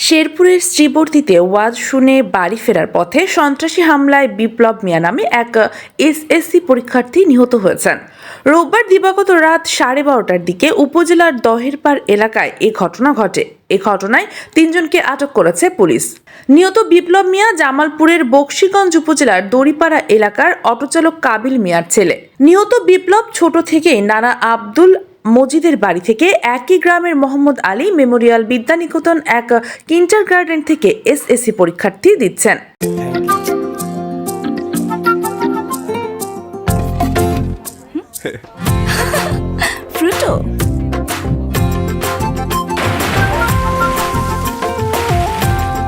শেরপুরের শ্রীবর্তীতে ওয়াজ শুনে বাড়ি ফেরার পথে সন্ত্রাসী হামলায় বিপ্লব মিয়া নামে এক এসএসসি পরীক্ষার্থী নিহত হয়েছেন। রোববার দিবাগত রাত 12:30টার দিকে উপজেলার দহেরপাড় এলাকায় এই ঘটনা ঘটে। এই ঘটনায় 3 জনকে আটক করেছে পুলিশ। নিহত বিপ্লব মিয়া জামালপুরের বকশীগঞ্জ উপজেলার দড়িপাড়া এলাকার অটোচালক কাবিল মিয়ার ছেলে। নিহত বিপ্লব ছোট থেকেই নানা আব্দুল মজিদের বাড়ি থেকে একই গ্রামের মোহাম্মদ আলী মেমোরিয়াল বিদ্যানিকেতন এক কিন্ডারগার্টেন থেকে এসএসসি পরীক্ষার্থী দিচ্ছেন। ফ্রুটো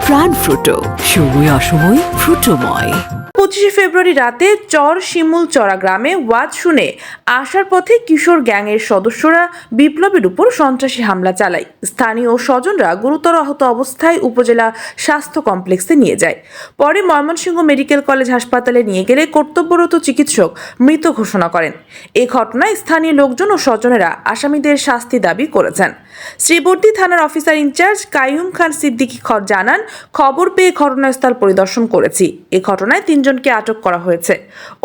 প্রাণ ফ্রুটো, সময় অসময় ফ্রুটোময়। 25 ফেব্রুয়ারি রাতে চর শিমুলচরা গ্রামে ওয়াজ শুনে আসার পথে কিশোর গ্যাংয়ের সদস্যরা বিপ্লবের উপর সন্ত্রাসী হামলা চালায়। স্থানীয় স্বজনরা গুরুতর আহত অবস্থায় উপজেলা স্বাস্থ্য কমপ্লেক্সে নিয়ে যায়। পরে ময়মনসিংহ মেডিকেল কলেজ হাসপাতালে নিয়ে গেলে কর্তব্যরত চিকিৎসক মৃত ঘোষণা করেন। এই ঘটনায় স্থানীয় লোকজন ও স্বজনেরা আসামিদের শাস্তি দাবি করেছেন। শ্রীবর্তী থানার অফিসার ইনচার্জ কাইয়ুম খান সিদ্দিকী জানান, খবর পেয়ে ঘটনাস্থল পরিদর্শন করেছি। এই ঘটনায় 3 জনকে আটক করা হয়েছে।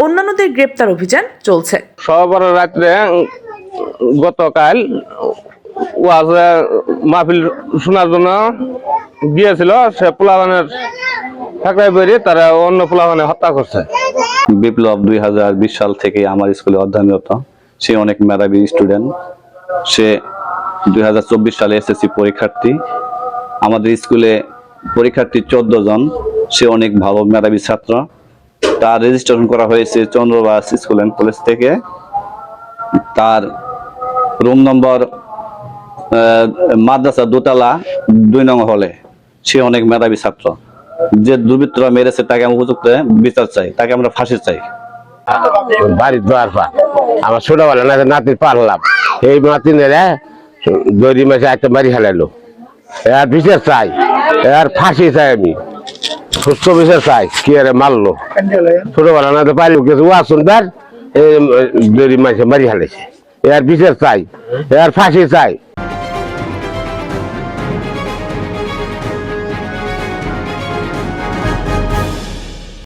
অন্যান্যদের গ্রেপ্তার অভিযান চলছে। সবার রাত্রে গতকাল ওয়াজ মাহফিল শোনার জন্য গিয়েছিল, সে পোলাপানের ঠাকরাই বেরিয়ে তারা অন্য পোলাপানে হত্যা করছে। বিপ্লব 2020 সাল থেকে আমার স্কুলে অধ্যয়নরত। সে অনেক মেধাবী স্টুডেন্ট। সে 2024 সালে এসএসসি পরীক্ষার্থী। আমাদের স্কুলে পরীক্ষার্থী 14 জন। সে অনেক ভালো মেধাবী ছাত্র। তার রেজিস্ট্রেশন করা হয়েছে চন্দ্রবাস স্কুল অ্যান্ড কলেজ থেকে। তার রুম নম্বর মাদ্রাসা দোতলা 2 নং হলে। সে অনেক মেধাবী ছাত্র। যে দুর্বৃত্তরা মেরেছে তাকে আমরা উপযুক্ত বিচার চাই, তাকে আমরা ফাঁসি চাই। বাড়ির দোয়ার পা আমার ছোটবেলা নাতির পারলাম, এই নাতিনের দড়ি মাসে একটা বাড়ি ফেলাইলো। এর বিচার চাই, এর ফাঁসি চাই, আমি সুস্থ বিচার চাই। কি আরে মারলো ছোটবেলা না পারলো কিছু শুনবার, দড়ি মাসে বাড়ি ফেলেছে। এর বিচার চাই, এর ফাঁসি চাই।